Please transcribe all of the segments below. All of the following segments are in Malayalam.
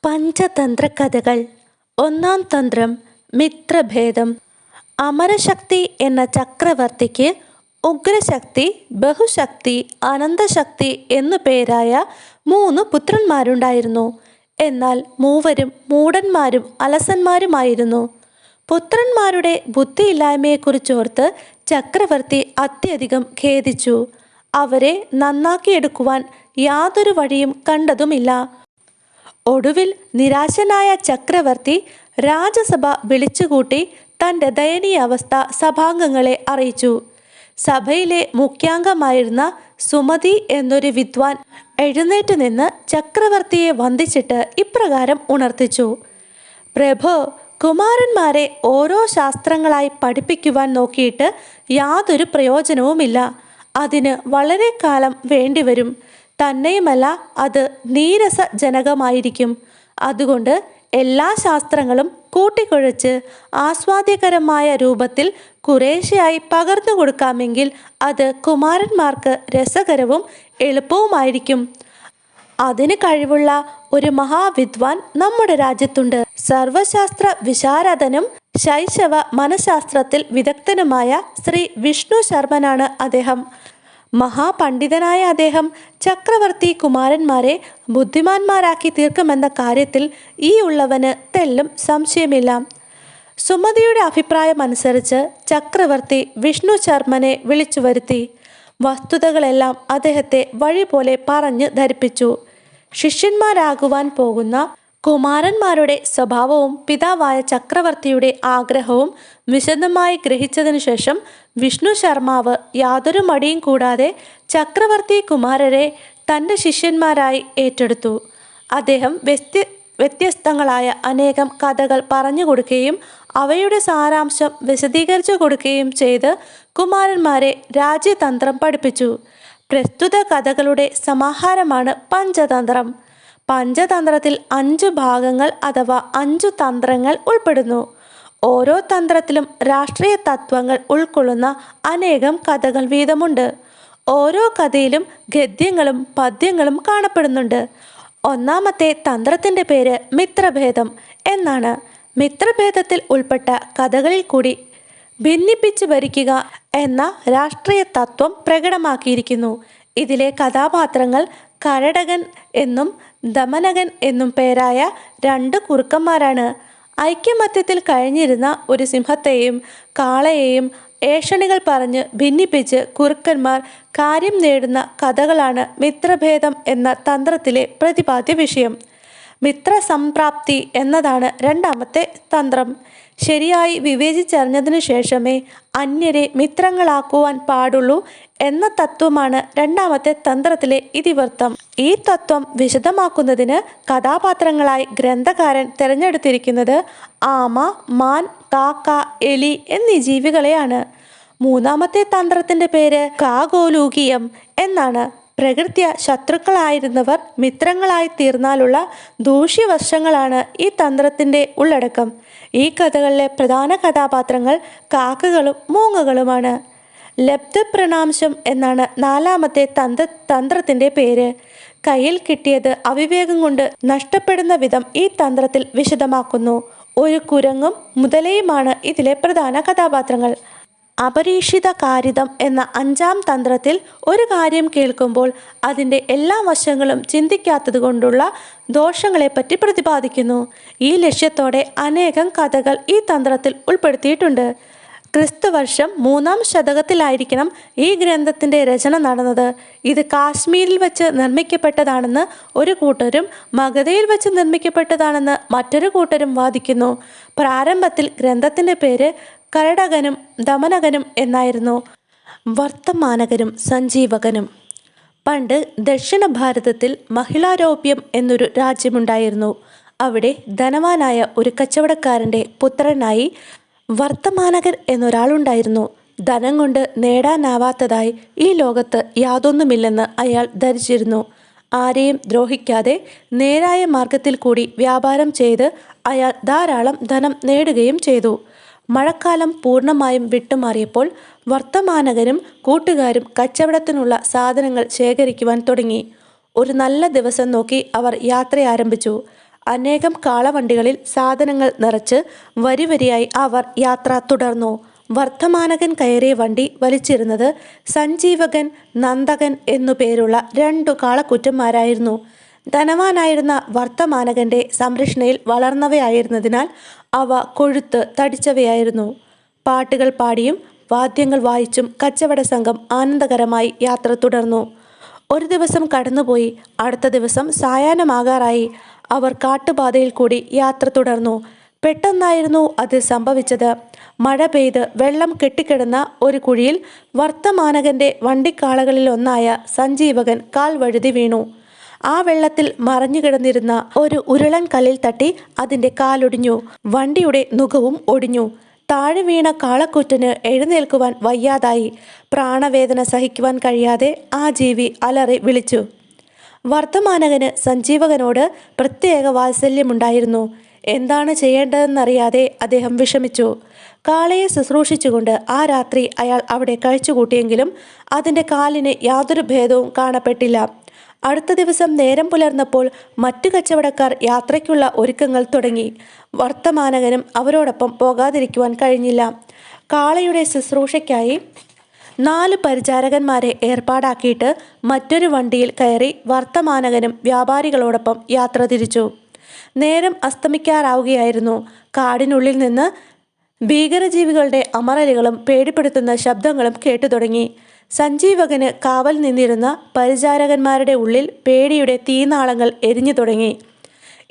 പഞ്ചതന്ത്ര കഥകൾ. ഒന്നാം തന്ത്രം മിത്രഭേദം. അമരശക്തി എന്ന ചക്രവർത്തിക്ക് ഉഗ്രശക്തി, ബഹുശക്തി, അനന്തശക്തി എന്നു പേരായ 3 പുത്രന്മാരുണ്ടായിരുന്നു. എന്നാൽ മൂവരും മൂഢന്മാരും അലസന്മാരുമായിരുന്നു. പുത്രന്മാരുടെ ബുദ്ധിയില്ലായ്മയെക്കുറിച്ചോർത്ത് ചക്രവർത്തി അത്യധികം ഖേദിച്ചു. അവരെ നന്നാക്കിയെടുക്കുവാൻ യാതൊരു വഴിയും കണ്ടതുമില്ല. ഒടുവിൽ നിരാശനായ ചക്രവർത്തി രാജസഭ വിളിച്ചുകൂട്ടി തൻ്റെ ദയനീയാവസ്ഥ സഭാംഗങ്ങളെ അറിയിച്ചു. സഭയിലെ മുഖ്യാംഗമായിരുന്ന സുമതി എന്നൊരു വിദ്വാൻ എഴുന്നേറ്റ് നിന്ന് ചക്രവർത്തിയെ വന്ദിച്ചിട്ട് ഇപ്രകാരം ഉണർത്തിച്ചു: പ്രഭോ, കുമാരന്മാരെ ഓരോ ശാസ്ത്രങ്ങളായി പഠിപ്പിക്കുവാൻ നോക്കിയിട്ട് യാതൊരു പ്രയോജനവുമില്ല. അതിന് വളരെ കാലം വേണ്ടിവരും. തന്നെയുമല്ല, അത് നീരസജനകമായിരിക്കും. അതുകൊണ്ട് എല്ലാ ശാസ്ത്രങ്ങളും കൂട്ടിക്കുഴച്ച് ആസ്വാദ്യകരമായ രൂപത്തിൽ കുറേശ്ശെയായി പകർന്നു കൊടുക്കാമെങ്കിൽ അത് കുമാരന്മാർക്ക് രസകരവും എളുപ്പവുമായിരിക്കും. അതിന് കഴിവുള്ള ഒരു മഹാവിദ്വാൻ നമ്മുടെ രാജ്യത്തുണ്ട്. സർവശാസ്ത്ര വിശാരദനും ശൈശവ മനഃശാസ്ത്രത്തിൽ വിദഗ്ധനുമായ ശ്രീ വിഷ്ണു ശർമ്മനാണ് അദ്ദേഹം. മഹാപണ്ഡിതനായ അദ്ദേഹം ചക്രവർത്തി കുമാരന്മാരെ ബുദ്ധിമാന്മാരാക്കി തീർക്കുമെന്ന കാര്യത്തിൽ ഈ ഉള്ളവന് തെല്ലും സംശയമില്ല. സുമതിയുടെ അഭിപ്രായമനുസരിച്ച് ചക്രവർത്തി വിഷ്ണു ശർമ്മനെ വിളിച്ചു വരുത്തി. വസ്തുതകളെല്ലാം അദ്ദേഹത്തെ വഴി പോലെ പറഞ്ഞു ധരിപ്പിച്ചു. ശിഷ്യന്മാരാകുവാൻ പോകുന്ന കുമാരന്മാരുടെ സ്വഭാവവും പിതാവായ ചക്രവർത്തിയുടെ ആഗ്രഹവും വിശദമായി ഗ്രഹിച്ചതിനു ശേഷം വിഷ്ണു ശർമാവ് യാതൊരു മടിയും കൂടാതെ ചക്രവർത്തി കുമാരരെ തൻ്റെ ശിഷ്യന്മാരായി ഏറ്റെടുത്തു. അദ്ദേഹം വ്യത്യസ്തങ്ങളായ അനേകം കഥകൾ പറഞ്ഞു കൊടുക്കുകയും അവയുടെ സാരാംശം വിശദീകരിച്ചു കൊടുക്കുകയും ചെയ്ത് കുമാരന്മാരെ രാജ്യതന്ത്രം പഠിപ്പിച്ചു. പ്രസ്തുത കഥകളുടെ സമാഹാരമാണ് പഞ്ചതന്ത്രം. പഞ്ചതന്ത്രത്തിൽ 5 ഭാഗങ്ങൾ അഥവാ 5 തന്ത്രങ്ങൾ ഉൾപ്പെടുന്നു. ഓരോ തന്ത്രത്തിലും രാഷ്ട്രീയ തത്വങ്ങൾ ഉൾക്കൊള്ളുന്ന അനേകം കഥകൾ വീതമുണ്ട്. ഓരോ കഥയിലും ഗദ്യങ്ങളും പദ്യങ്ങളും കാണപ്പെടുന്നുണ്ട്. ഒന്നാമത്തെ തന്ത്രത്തിൻ്റെ പേര് മിത്രഭേദം എന്നാണ്. മിത്രഭേദത്തിൽ ഉൾപ്പെട്ട കഥകളിൽ കൂടി ഭിന്നിപ്പിച്ച് ഭരിക്കുക എന്ന രാഷ്ട്രീയ തത്വം പ്രകടമാക്കിയിരിക്കുന്നു. ഇതിലെ കഥാപാത്രങ്ങൾ കരടകൻ എന്നും ദമനകൻ എന്നും പേരായ 2 കുറുക്കന്മാരാണ്. ഐക്യമത്യത്തിൽ കഴിഞ്ഞിരുന്ന ഒരു സിംഹത്തെയും കാളയെയും ഏഷണികൾ പറഞ്ഞ് ഭിന്നിപ്പിച്ച് കുറുക്കന്മാർ കാര്യം നേടുന്ന കഥകളാണ് മിത്രഭേദം എന്ന തന്ത്രത്തിലെ പ്രതിപാദ്യ വിഷയം. മിത്രസംപ്രാപ്തി എന്നതാണ് രണ്ടാമത്തെ തന്ത്രം. ശരിയായി വിവേചിച്ചറിഞ്ഞതിനു ശേഷമേ അന്യരെ മിത്രങ്ങളാക്കുവാൻ പാടുള്ളൂ എന്ന തത്വമാണ് രണ്ടാമത്തെ തന്ത്രത്തിലെ ഇതിവൃത്തം. ഈ തത്വം വിശദമാക്കുന്നതിന് കഥാപാത്രങ്ങളായി ഗ്രന്ഥകാരൻ തിരഞ്ഞെടുത്തിരിക്കുന്നത് ആമ, മാൻ, കാക്ക, എലി എന്നീ ജീവികളെയാണ്. മൂന്നാമത്തെ തന്ത്രത്തിൻ്റെ പേര് കാകോലൂകീയം എന്നാണ്. പ്രകൃത്യ ശത്രുക്കളായിരുന്നവർ മിത്രങ്ങളായി തീർന്നാലുള്ള ദൂഷ്യവശങ്ങളാണ് ഈ തന്ത്രത്തിൻ്റെ ഉള്ളടക്കം. ഈ കഥകളിലെ പ്രധാന കഥാപാത്രങ്ങൾ കാക്കകളും മൂങ്ങകളുമാണ്. ലബ്ധപ്രണാംശം എന്നാണ് നാലാമത്തെ തന്ത്രത്തിൻ്റെ പേര്. കയ്യിൽ കിട്ടിയത് അവിവേകം കൊണ്ട് നഷ്ടപ്പെടുന്ന വിധം ഈ തന്ത്രത്തിൽ വിശദമാക്കുന്നു. ഒരു കുരങ്ങും മുതലയുമാണ് ഇതിലെ പ്രധാന കഥാപാത്രങ്ങൾ. അപരീക്ഷിത കാരിതം എന്ന 5ാം തന്ത്രത്തിൽ ഒരു കാര്യം കേൾക്കുമ്പോൾ അതിൻ്റെ എല്ലാ വശങ്ങളും ചിന്തിക്കാത്തത് കൊണ്ടുള്ള ദോഷങ്ങളെപ്പറ്റി പ്രതിപാദിക്കുന്നു. ഈ ലക്ഷ്യത്തോടെ അനേകം കഥകൾ ഈ തന്ത്രത്തിൽ ഉൾപ്പെടുത്തിയിട്ടുണ്ട്. ക്രിസ്തുവർഷം 3ാം ശതകത്തിലായിരിക്കണം ഈ ഗ്രന്ഥത്തിൻ്റെ രചന നടന്നത്. ഇത് കാശ്മീരിൽ വെച്ച് നിർമ്മിക്കപ്പെട്ടതാണെന്ന് ഒരു കൂട്ടരും മഗധയിൽ വെച്ച് നിർമ്മിക്കപ്പെട്ടതാണെന്ന് മറ്റൊരു കൂട്ടരും വാദിക്കുന്നു. പ്രാരംഭത്തിൽ ഗ്രന്ഥത്തിൻ്റെ പേര് കരടകനും ദമനകനും എന്നായിരുന്നു. വർത്തമാനകനും സഞ്ജീവകനും. പണ്ട് ദക്ഷിണ ഭാരതത്തിൽ മഹിളാരോപ്യം എന്നൊരു രാജ്യമുണ്ടായിരുന്നു. അവിടെ ധനവാനായ ഒരു കച്ചവടക്കാരൻ്റെ പുത്രനായി വർത്തമാനകൻ എന്നൊരാളുണ്ടായിരുന്നു. ധനം കൊണ്ട് നേടാനാവാത്തതായി ഈ ലോകത്ത് യാതൊന്നുമില്ലെന്ന് അയാൾ ധരിച്ചിരുന്നു. ആരെയും ദ്രോഹിക്കാതെ നേരായ മാർഗത്തിൽ കൂടി വ്യാപാരം ചെയ്ത് അയാൾ ധാരാളം ധനം നേടുകയും ചെയ്തു. മഴക്കാലം പൂർണ്ണമായും വിട്ടുമാറിയപ്പോൾ വർത്തമാനകനും കൂട്ടുകാരും കച്ചവടത്തിനുള്ള സാധനങ്ങൾ ശേഖരിക്കുവാൻ തുടങ്ങി. ഒരു നല്ല ദിവസം നോക്കി അവർ യാത്ര ആരംഭിച്ചു. അനേകം കാളവണ്ടികളിൽ സാധനങ്ങൾ നിറച്ച് വരിവരിയായി അവർ യാത്ര തുടർന്നു. വർത്തമാനകൻ കയറിയ വണ്ടി വലിച്ചിരുന്നത് സഞ്ജീവകൻ, നന്ദകൻ എന്നു പേരുള്ള 2 കാളക്കുറ്റന്മാരായിരുന്നു. ധനവാനായിരുന്ന വർത്തമാനകന്റെ സംരക്ഷണയിൽ വളർന്നവയായിരുന്നതിനാൽ അവ കൊഴുത്ത് തടിച്ചവയായിരുന്നു. പാട്ടുകൾ പാടിയും വാദ്യങ്ങൾ വായിച്ചും കച്ചവട സംഘം ആനന്ദകരമായി യാത്ര തുടർന്നു. ഒരു ദിവസം കടന്നുപോയി. അടുത്ത ദിവസം സായാഹ്നമാകാറായി. അവർ കാട്ടുപാതയിൽ കൂടി യാത്ര തുടർന്നു. പെട്ടെന്നായിരുന്നു അത് സംഭവിച്ചത്. മഴ പെയ്ത് വെള്ളം കെട്ടിക്കിടന്ന ഒരു കുഴിയിൽ വർത്തമാനകന്റെ വണ്ടിക്കാളകളിലൊന്നായ സഞ്ജീവകൻ കാൽ വഴുതി വീണു. ആ വെള്ളത്തിൽ മറഞ്ഞുകിടന്നിരുന്ന ഒരു ഉരുളൻ കല്ലിൽ തട്ടി അതിൻ്റെ കാലൊടിഞ്ഞു. വണ്ടിയുടെ നുകവും ഒടിഞ്ഞു. താഴെ വീണ കാളക്കൂറ്റന് എഴുന്നേൽക്കുവാൻ വയ്യാതായി. പ്രാണവേദന സഹിക്കുവാൻ കഴിയാതെ ആ ജീവി അലറി വിളിച്ചു. വർത്തമാനകന് സഞ്ജീവകനോട് പ്രത്യേക വാത്സല്യമുണ്ടായിരുന്നു. എന്താണ് ചെയ്യേണ്ടതെന്നറിയാതെ അദ്ദേഹം വിഷമിച്ചു. കാളയെ ശുശ്രൂഷിച്ചുകൊണ്ട് ആ രാത്രി അയാൾ അവിടെ കഴിച്ചുകൂട്ടിയെങ്കിലും അതിൻ്റെ കാലിന് യാതൊരു ഭേദവും കാണപ്പെട്ടില്ല. അടുത്ത ദിവസം നേരം പുലർന്നപ്പോൾ മറ്റു കച്ചവടക്കാർ യാത്രയ്ക്കുള്ള ഒരുക്കങ്ങൾ തുടങ്ങി. വർത്തമാനകനും അവരോടൊപ്പം പോകാതിരിക്കുവാൻ കഴിഞ്ഞില്ല. കാളയുടെ ശുശ്രൂഷയ്ക്കായി 4 പരിചാരകന്മാരെ ഏർപ്പാടാക്കിയിട്ട് മറ്റൊരു വണ്ടിയിൽ കയറി വർത്തമാനകനും വ്യാപാരികളോടൊപ്പം യാത്ര തിരിച്ചു. നേരം അസ്തമിക്കാറാവുകയായിരുന്നു. കാടിനുള്ളിൽ നിന്ന് ഭീകരജീവികളുടെ അമറലുകളും പേടിപ്പെടുത്തുന്ന ശബ്ദങ്ങളും കേട്ടു തുടങ്ങി. സഞ്ജീവകന് കാവൽ നിന്നിരുന്ന പരിചാരകന്മാരുടെ ഉള്ളിൽ പേടിയുടെ തീനാളങ്ങൾ എരിഞ്ഞു തുടങ്ങി.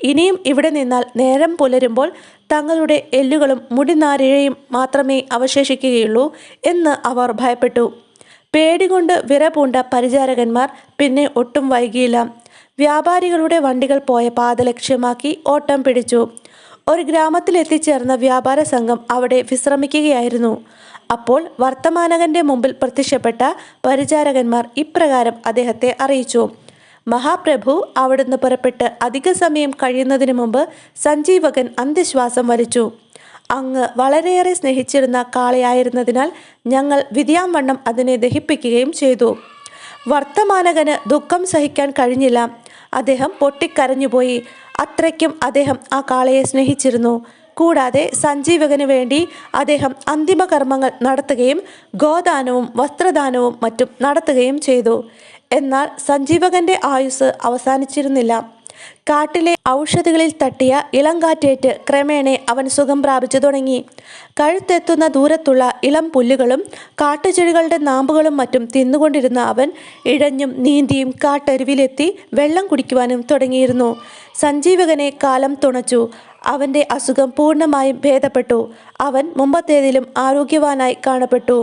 ഇനിയും ഇവിടെ നിന്നാൽ നേരം പുലരുമ്പോൾ തങ്ങളുടെ എല്ലുകളും മുടിനാരിഴയും മാത്രമേ അവശേഷിക്കുകയുള്ളൂ എന്ന് അവർ ഭയപ്പെട്ടു. പേടികൊണ്ട് വിറപൂണ്ട പരിചാരകന്മാർ പിന്നെ ഒട്ടും വൈകിയില്ല. വ്യാപാരികളുടെ വണ്ടികൾ പോയ പാത ലക്ഷ്യമാക്കി ഓട്ടം പിടിച്ചു. ഒരു ഗ്രാമത്തിൽ എത്തിച്ചേർന്ന വ്യാപാര സംഘം അവിടെ വിശ്രമിക്കുകയായിരുന്നു. അപ്പോൾ വർത്തമാനകന്റെ മുമ്പിൽ പ്രത്യക്ഷപ്പെട്ട പരിചാരകന്മാർ ഇപ്രകാരം അദ്ദേഹത്തെ അറിയിച്ചു. മഹാപ്രഭു, അവിടുന്ന് പുറപ്പെട്ട് അധിക സമയം കഴിയുന്നതിന് മുമ്പ് സഞ്ജീവകൻ അന്ത്യശ്വാസം വലിച്ചു. അങ്ങ് വളരെയേറെ സ്നേഹിച്ചിരുന്ന കാളയായിരുന്നതിനാൽ ഞങ്ങൾ വിധിയാംവണ്ണം അതിനെ ദഹിപ്പിക്കുകയും ചെയ്തു. വർത്തമാനകന് ദുഃഖം സഹിക്കാൻ കഴിഞ്ഞില്ല. അദ്ദേഹം പൊട്ടിക്കരഞ്ഞുപോയി. അത്രയ്ക്കും അദ്ദേഹം ആ കാളയെ സ്നേഹിച്ചിരുന്നു. കൂടാതെ സഞ്ജീവകന് വേണ്ടി അദ്ദേഹം അന്തിമ കർമ്മങ്ങൾ നടത്തുകയും ഗോദാനവും വസ്ത്രദാനവും മറ്റും നടത്തുകയും ചെയ്തു. എന്നാൽ സഞ്ജീവകന്റെ ആയുസ് അവസാനിച്ചിരുന്നില്ല. കാട്ടിലെ ഔഷധികളിൽ തട്ടിയ ഇളങ്കാറ്റേറ്റ് ക്രമേണ അവൻ സുഖം പ്രാപിച്ചു തുടങ്ങി. കഴുത്തെത്തുന്ന ദൂരത്തുള്ള ഇളം പുല്ലുകളും കാട്ടുചെടികളുടെ നാമ്പുകളും മറ്റും തിന്നുകൊണ്ടിരുന്ന അവൻ ഇഴഞ്ഞും നീന്തിയും കാട്ടരുവിലെത്തി വെള്ളം കുടിക്കുവാനും തുടങ്ങിയിരുന്നു. സഞ്ജീവകനെ കാലം തുണച്ചു. അവൻ്റെ അസുഖം പൂർണ്ണമായും ഭേദപ്പെട്ടു. അവൻ മുമ്പത്തേതിലും ആരോഗ്യവാനായി കാണപ്പെട്ടു.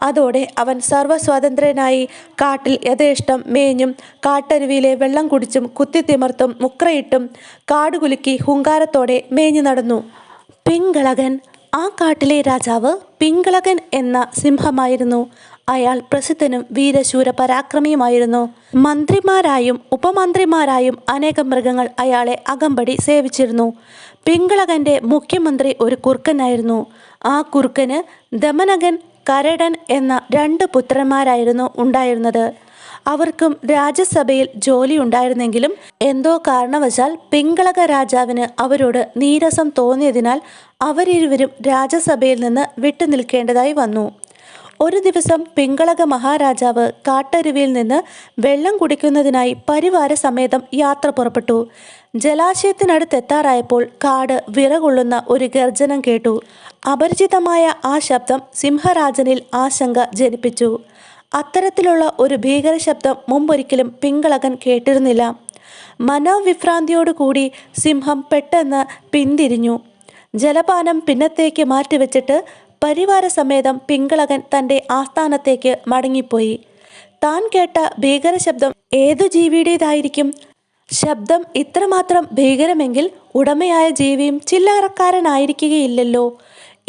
അതോടെ അവൻ സർവ്വസ്വാതന്ത്ര്യനായി കാട്ടിൽ യഥേഷ്ടം മേഞ്ഞും കാട്ടരുവിയിലെ വെള്ളം കുടിച്ചും കുത്തിത്തിമർത്തും മുക്രയിട്ടും കാടുകുലുക്കി ഹുങ്കാരത്തോടെ മേഞ്ഞു നടന്നു. പിങ്കളകൻ. ആ കാട്ടിലെ രാജാവ് പിങ്കളകൻ എന്ന സിംഹമായിരുന്നു. അയാൾ പ്രസിദ്ധനും വീരശൂര പരാക്രമിയുമായിരുന്നു. മന്ത്രിമാരായും ഉപമന്ത്രിമാരായും അനേകം മൃഗങ്ങൾ അയാളെ അകമ്പടി സേവിച്ചിരുന്നു. പിങ്കളകന്റെ മുഖ്യമന്ത്രി ഒരു കുറുക്കനായിരുന്നു. ആ കുറുക്കന് ദമനകൻ, കരടൻ എന്ന 2 പുത്രന്മാരായിരുന്നു ഉണ്ടായിരുന്നത്. അവർക്കും രാജ്യസഭയിൽ ജോലി ഉണ്ടായിരുന്നെങ്കിലും എന്തോ കാരണവശാൽ പിങ്കളക രാജാവിന് അവരോട് നീരസം തോന്നിയതിനാൽ അവരിരുവരും രാജ്യസഭയിൽ നിന്ന് വിട്ടുനിൽക്കേണ്ടതായി വന്നു. ഒരു ദിവസം പിങ്കളക മഹാരാജാവ് കാട്ടരുവിയിൽ നിന്ന് വെള്ളം കുടിക്കുന്നതിനായി പരിവാര സമേതം യാത്ര പുറപ്പെട്ടു. ജലാശയത്തിനടുത്തെത്താറായപ്പോൾ കാട് വിറകൊള്ളുന്ന ഒരു ഗർജനം കേട്ടു. അപരിചിതമായ ആ ശബ്ദം സിംഹരാജനിൽ ആശങ്ക ജനിപ്പിച്ചു. അത്തരത്തിലുള്ള ഒരു ഭീകര ശബ്ദം മുമ്പൊരിക്കലും പിങ്കളകൻ കേട്ടിരുന്നില്ല. മനോവിഭ്രാന്തിയോടുകൂടി സിംഹം പെട്ടെന്ന് പിന്തിരിഞ്ഞു. ജലപാനം പിന്നത്തേക്ക് മാറ്റിവെച്ചിട്ട് പരിവാര സമേതം പിങ്കളകൻ തൻ്റെ ആസ്ഥാനത്തേക്ക് മടങ്ങിപ്പോയി. താൻ കേട്ട ഭീകര ശബ്ദം ഏതു ജീവിയുടേതായിരിക്കും? ശബ്ദം ഇത്രമാത്രം ഭീകരമെങ്കിൽ ഉടമയായ ജീവിയും ചില്ലറക്കാരനായിരിക്കുകയില്ലല്ലോ.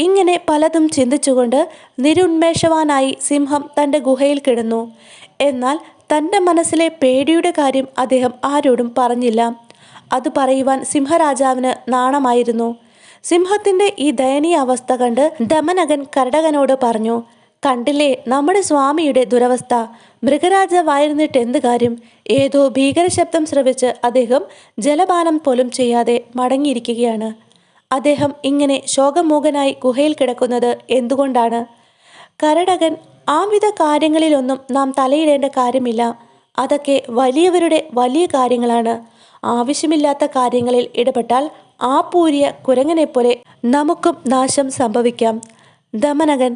ഇങ്ങനെ പലതും ചിന്തിച്ചുകൊണ്ട് നിരുന്മേഷവാനായി സിംഹം തൻ്റെ ഗുഹയിൽ കിടന്നു. എന്നാൽ തൻ്റെ മനസ്സിലെ പേടിയുടെ കാര്യം അദ്ദേഹം ആരോടും പറഞ്ഞില്ല. അത് പറയുവാൻ സിംഹരാജാവിന് നാണമായിരുന്നു. സിംഹത്തിൻ്റെ ഈ ദയനീയ അവസ്ഥ കണ്ട് ദമനകൻ കരടകനോട് പറഞ്ഞു, കണ്ടില്ലേ നമ്മുടെ സ്വാമിയുടെ ദുരവസ്ഥ. മൃഗരാജാവായിരുന്നിട്ട് എന്ത് കാര്യം? ഏതോ ഭീകര ശബ്ദം ശ്രവിച്ച് അദ്ദേഹം ജലപാനം പോലും ചെയ്യാതെ മടങ്ങിയിരിക്കുകയാണ്. അദ്ദേഹം ഇങ്ങനെ ശോകമൂകനായി ഗുഹയിൽ കിടക്കുന്നത് എന്തുകൊണ്ടാണ്? കരടകൻ, ആവിധ കാര്യങ്ങളിലൊന്നും നാം തലയിടേണ്ട കാര്യമില്ല. അതൊക്കെ വലിയവരുടെ വലിയ കാര്യങ്ങളാണ്. ആവശ്യമില്ലാത്ത കാര്യങ്ങളിൽ ഇടപെട്ടാൽ ആ പൂരിയ കുരങ്ങനെപ്പോലെ നമുക്കും നാശം സംഭവിക്കാം. ദമനകൻ,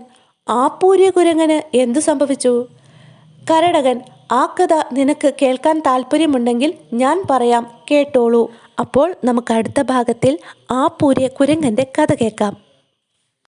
ആ പൂരിയ കുരങ്ങന് എന്തു സംഭവിച്ചു? കരടകൻ, ആ കഥ നിനക്ക് കേൾക്കാൻ താല്പര്യമുണ്ടെങ്കിൽ ഞാൻ പറയാം, കേട്ടോളൂ. അപ്പോൾ നമുക്ക് അടുത്ത ഭാഗത്തിൽ ആ പൂരിയ കുരങ്ങൻ്റെ കഥ കേൾക്കാം.